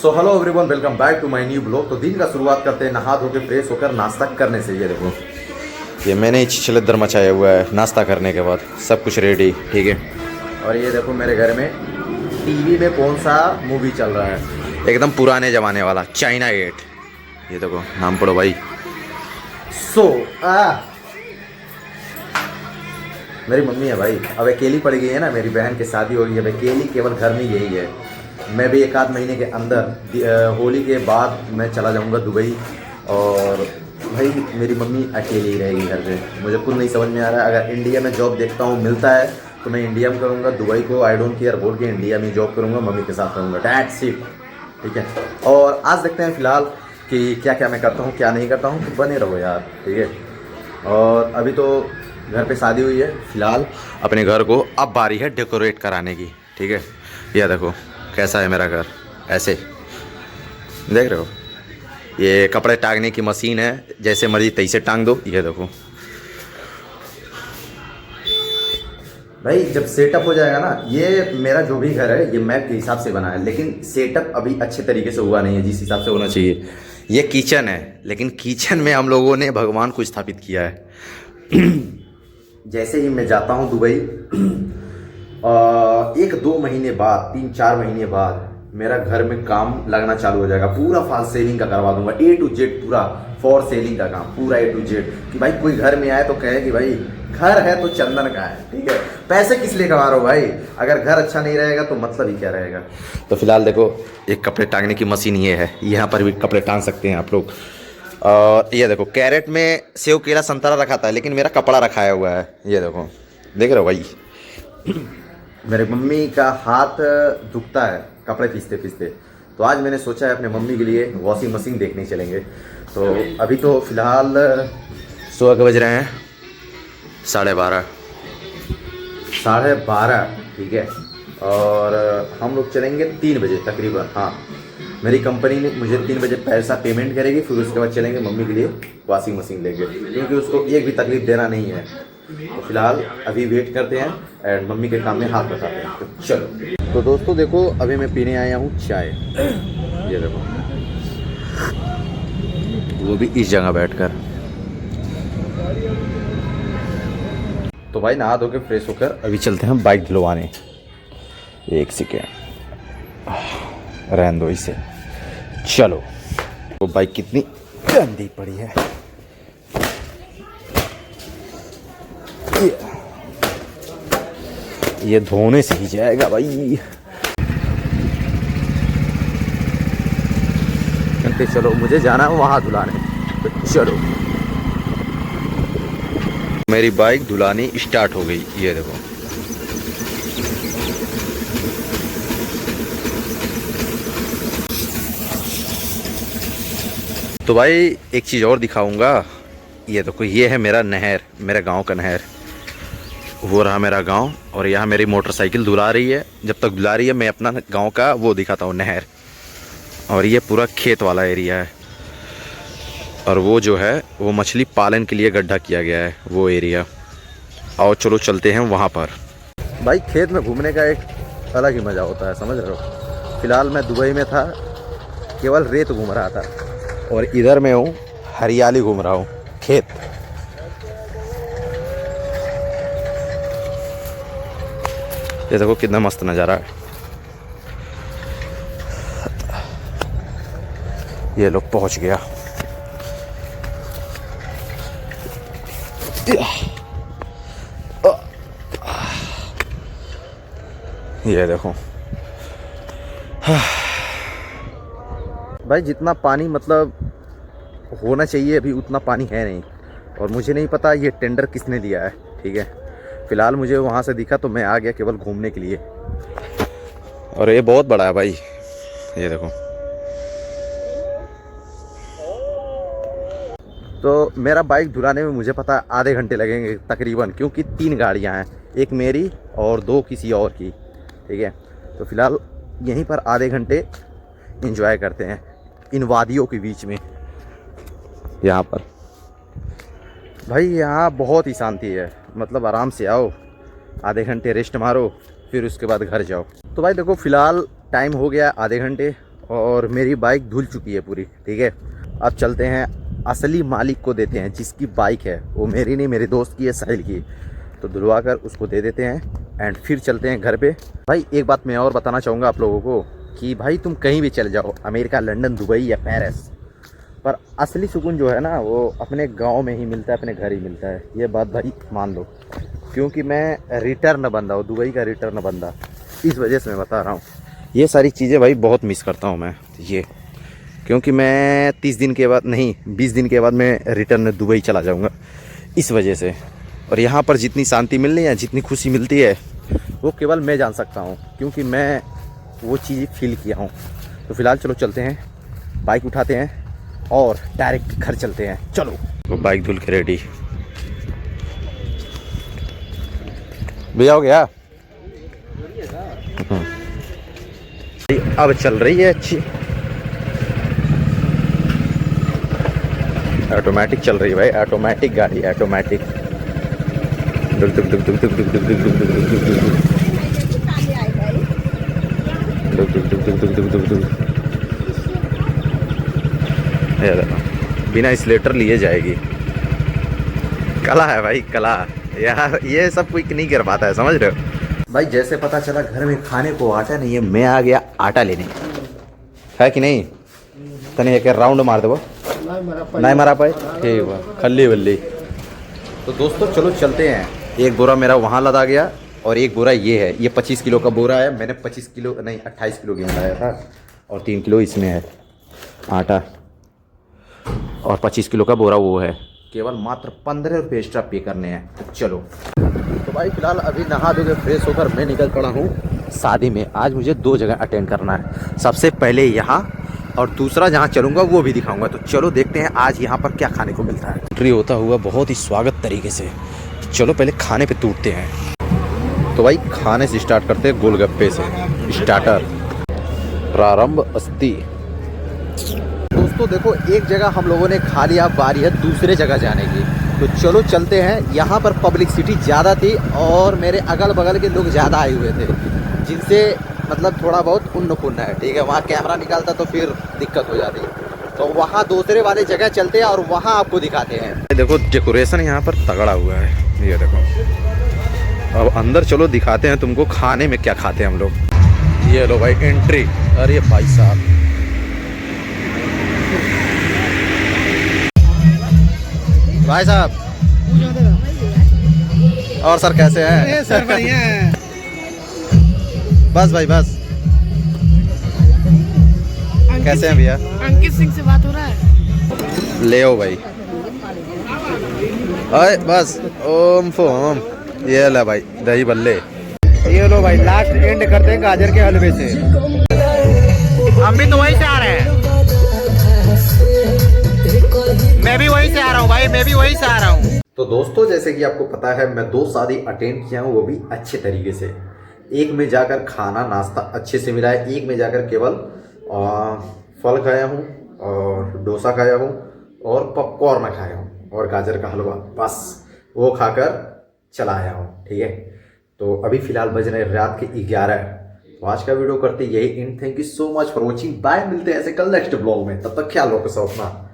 So hello everyone, welcome back to my new blog. तो दिन का शुरुआत करते हैं नहा धो के फ्रेश होकर नाश्ता करने से। ये देखो, ये मैंने ही छिछलद्दर मचाया हुआ है नाश्ता करने के बाद, सब कुछ रेडी, ठीक है। और ये देखो मेरे घर में टीवी में कौन सा मूवी चल रहा है, एकदम पुराने ज़माने वाला, चाइना गेट। ये देखो, नाम पढ़ो भाई। मेरी मम्मी है भाई, अब अकेली पड़ गई है ना, मेरी बहन की शादी हो गई है, अब अकेली केवल घर में यही है। मैं भी एक आध महीने के अंदर होली के बाद मैं चला जाऊंगा दुबई, और भाई मेरी मम्मी अकेली ही रहेगी घर पे। मुझे खुद नहीं समझ में आ रहा है, अगर इंडिया में जॉब देखता हूँ मिलता है तो मैं इंडिया में करूँगा, दुबई को आई डोंट केयर, बोल के इंडिया में जॉब करूँगा, मम्मी के साथ रहूँगा, दैट्स इट, ठीक है। और आज देखते हैं फिलहाल कि क्या क्या मैं करता हूँ क्या नहीं करता हूँ, तो बने रहो यार, ठीक है। और अभी तो घर पे शादी हुई है, फिलहाल अपने घर को अब बारी है डेकोरेट कराने की, ठीक है। यह देखो कैसा है मेरा घर, ऐसे देख रहे हो, ये कपड़े टांगने की मशीन है, जैसे मर्जी तैसे टांग दो। ये देखो भाई, जब सेटअप हो जाएगा ना, ये मेरा जो भी घर है ये मैप के हिसाब से बना है, लेकिन सेटअप अभी अच्छे तरीके से हुआ नहीं है जिस हिसाब से होना चाहिए। ये किचन है, लेकिन किचन में हम लोगों ने भगवान को स्थापित किया है। जैसे ही मैं जाता हूँ दुबई, 1-2 महीने बाद, 3-4 महीने बाद मेरा घर में काम लगना चालू हो जाएगा। पूरा फॉल सेलिंग का करवा दूंगा, A to Z, पूरा फॉर सेलिंग का काम, पूरा A to Z, कि भाई कोई घर में आए तो कहे कि भाई घर है तो चंदन का है, ठीक है। पैसे किस लिए कमा रहे हो भाई, अगर घर अच्छा नहीं रहेगा तो मतलब ही क्या रहेगा। तो फिलहाल देखो, एक कपड़े टांगने की मशीन ये है, यहाँ पर भी कपड़े टांग सकते हैं आप लोग। और ये देखो, कैरेट में सेव केला संतरा रखा था, लेकिन मेरा कपड़ा रखाया हुआ है। ये देखो, देख रहे हो भाई, मेरे मम्मी का हाथ दुखता है कपड़े पीसते पीसते, तो आज मैंने सोचा है अपने मम्मी के लिए वॉशिंग मशीन देखने चलेंगे। तो अभी तो फिलहाल सुबह के बज रहे हैं 12:30, ठीक है। और हम लोग चलेंगे 3 बजे तकरीबन, हाँ। मेरी कंपनी ने मुझे 3 बजे पैसा पेमेंट करेगी, फिर उसके बाद चलेंगे मम्मी के लिए वॉशिंग मशीन लेके, क्योंकि उसको एक भी तकलीफ देना नहीं है। तो फिलहाल अभी वेट करते हैं एंड मम्मी के काम में हाथ बटाते हैं, तो चलो। तो दोस्तों देखो, अभी मैं पीने आया हूँ चाय, ये देखो, वो भी इस जगह बैठकर। तो भाई नहा धो के फ्रेश होकर अभी चलते हैं बाइक धुलवाने। एक सेकेंड, रहने दो इसे, चलो। वो बाइक कितनी गंदी पड़ी है, ये धोने से ही जाएगा भाई। चलो, मुझे जाना है वहां धुलाने, तो चलो। मेरी बाइक धुलानी स्टार्ट हो गई, ये देखो। तो भाई एक चीज़ और दिखाऊंगा, ये देखो, ये है मेरा नहर, मेरे गांव का नहर, वो रहा मेरा गांव। और यहाँ मेरी मोटरसाइकिल धुला रही है, जब तक धुला रही है मैं अपना गांव का वो दिखाता हूँ, नहर। और ये पूरा खेत वाला एरिया है, और वो जो है वो मछली पालन के लिए गड्ढा किया गया है, वो एरिया। आओ चलो चलते हैं वहाँ पर। भाई खेत में घूमने का एक अलग ही मज़ा होता है, समझ रहे हो। फिलहाल मैं दुबई में था, केवल रेत घूम रहा था, और इधर मैं हूँ हरियाली घूम रहा हूँ, खेत। ये देखो कितना मस्त नज़ारा है। ये लोग पहुंच गया, ये देखो भाई, जितना पानी मतलब होना चाहिए अभी उतना पानी है नहीं, और मुझे नहीं पता ये टेंडर किसने दिया है, ठीक है। फिलहाल मुझे वहाँ से दिखा तो मैं आ गया केवल घूमने के लिए, और ये बहुत बड़ा है भाई, ये देखो। तो मेरा बाइक धुलाने में मुझे पता है आधे घंटे लगेंगे तकरीबन, क्योंकि 3 गाड़ियाँ हैं, एक मेरी और 2 किसी और की, ठीक है। तो फिलहाल यहीं पर आधे घंटे एंजॉय करते हैं इन वादियों के बीच में। यहाँ पर भाई, यहाँ बहुत ही शांति है, मतलब आराम से आओ, आधे घंटे रेस्ट मारो, फिर उसके बाद घर जाओ। तो भाई देखो, फ़िलहाल टाइम हो गया आधे घंटे और मेरी बाइक धुल चुकी है पूरी, ठीक है। अब चलते हैं असली मालिक को देते हैं, जिसकी बाइक है वो मेरी नहीं, मेरे दोस्त की है, साहिल की। तो धुलवा कर उसको दे देते हैं एंड फिर चलते हैं घर पे। भाई एक बात मैं और बताना चाहूँगा आप लोगों को कि भाई तुम कहीं भी चले जाओ, अमेरिका, लंदन, दुबई या पेरिस, पर असली सुकून जो है ना वो अपने गांव में ही मिलता है, अपने घर ही मिलता है। ये बात भाई मान लो, क्योंकि मैं रिटर्न बंदा हूँ, दुबई का रिटर्न बंदा, इस वजह से मैं बता रहा हूँ। ये सारी चीज़ें भाई बहुत मिस करता हूँ मैं ये, क्योंकि मैं 30 दिन के बाद नहीं 20 दिन के बाद मैं रिटर्न दुबई चला जाऊँगा इस वजह से। और यहाँ पर जितनी शांति मिलनी है, जितनी खुशी मिलती है, वो केवल मैं जान सकता हूँ, क्योंकि मैं वो चीज़ फील किया हूँ। तो फिलहाल चलो चलते हैं, बाइक उठाते हैं और डायरेक्ट घर चलते हैं। चलो तो बाइक धुल के रेडी भैया हो गया। अब चल रही है अच्छी, ऑटोमेटिक चल रही है भाई, ऑटोमेटिक गाड़ी, ऑटोमेटिक। दुक दुक दुक दुक दुक दुक दुक दुक दुक दुक दुक दुक दुक दुक दुक। बिना स्लेटर लिए जाएगी। कला है भाई, कला यार, ये सब कोई नहीं कर पाता है, समझ रहे हो भाई। जैसे पता चला घर में खाने को आटा नहीं है, मैं आ गया आटा लेने, है कि नहीं। तने एक राउंड मार दो, नहीं मारा पाए, ठीक है, खल्ली बल्ली। तो दोस्तों चलो चलते हैं। एक बोरा मेरा वहाँ लदा गया और एक बोरा ये है, ये 25 किलो का बोरा है। मैंने 25 किलो नहीं 28 किलो गेहूँ लाया था और 3 किलो इसमें है आटा, और 25 किलो का बोरा वो है। केवल मात्र 15 रुपये एक्स्ट्रा पे करने हैं। तो चलो, तो भाई फिलहाल अभी नहा धो के फ्रेश होकर मैं निकल पड़ा हूँ शादी में। आज मुझे 2 जगह अटेंड करना है, सबसे पहले यहाँ और दूसरा जहाँ चलूँगा वो भी दिखाऊंगा। तो चलो देखते हैं आज यहाँ पर क्या खाने को मिलता है। एंट्री होता हुआ बहुत ही स्वागत तरीके से। चलो पहले खाने पे टूटते हैं। तो भाई खाने से स्टार्ट करते हैं, गोलगप्पे से स्टार्टर, प्रारंभ अस्ति। दोस्तों देखो, एक जगह हम लोगों ने खा लिया, बारी है दूसरे जगह जाने की। तो चलो चलते हैं। यहाँ पर पब्लिसिटी ज़्यादा थी और मेरे अगल बगल के लोग ज़्यादा आए हुए थे, जिनसे मतलब थोड़ा बहुत उन्न पुण्य है, ठीक है। वहाँ कैमरा निकालता तो फिर दिक्कत हो जाती, तो वहाँ दूसरे वाले जगह चलते हैं और वहाँ आपको दिखाते हैं। देखो डेकोरेशन यहाँ पर तगड़ा हुआ है, ये देखो। अब अंदर चलो दिखाते हैं तुमको खाने में क्या खाते हैं हम लोग। ये लो भाई एंट्री। अरे भाई साहब, भाई साहब और सर कैसे हैं? सर बढ़िया है। बस भाई बस। कैसे हैं भैया? अंकित सिंह से बात हो रहा है? ले आओ भाई। अरे बस ओम फोम। ये ला भाई दही बल्ले। ये लो भाई, लास्ट एंड करते हैं गाजर के हलवे से। हम भी तो वहीं से आ रहे हैं। मैं भी वहीं से आ रहा हूँ भाई, मैं भी वहीं से आ रहा हूँ। तो दोस्तों जैसे कि आपको पता है, मैं 2 शादी अटेंड किया हूँ, वो भी अच्छे तरीके से। एक में जाकर खाना नाश्ता अच्छे से मिला है, एक में जाकर केवल फल खाया हूँ और डोसा खाया हूँ और पॉपकॉर्न खाया हूँ और गाजर का हलवा, बस वो खाकर चला आया हूँ, ठीक है। तो अभी फिलहाल बज रहे रात के 11। तो आज का वीडियो करते यही इन। Thank you so much for watching, bye. मिलते हैं ऐसे कल नेक्स्ट ब्लॉग में, तब तक ख्याल रखो सब अपना।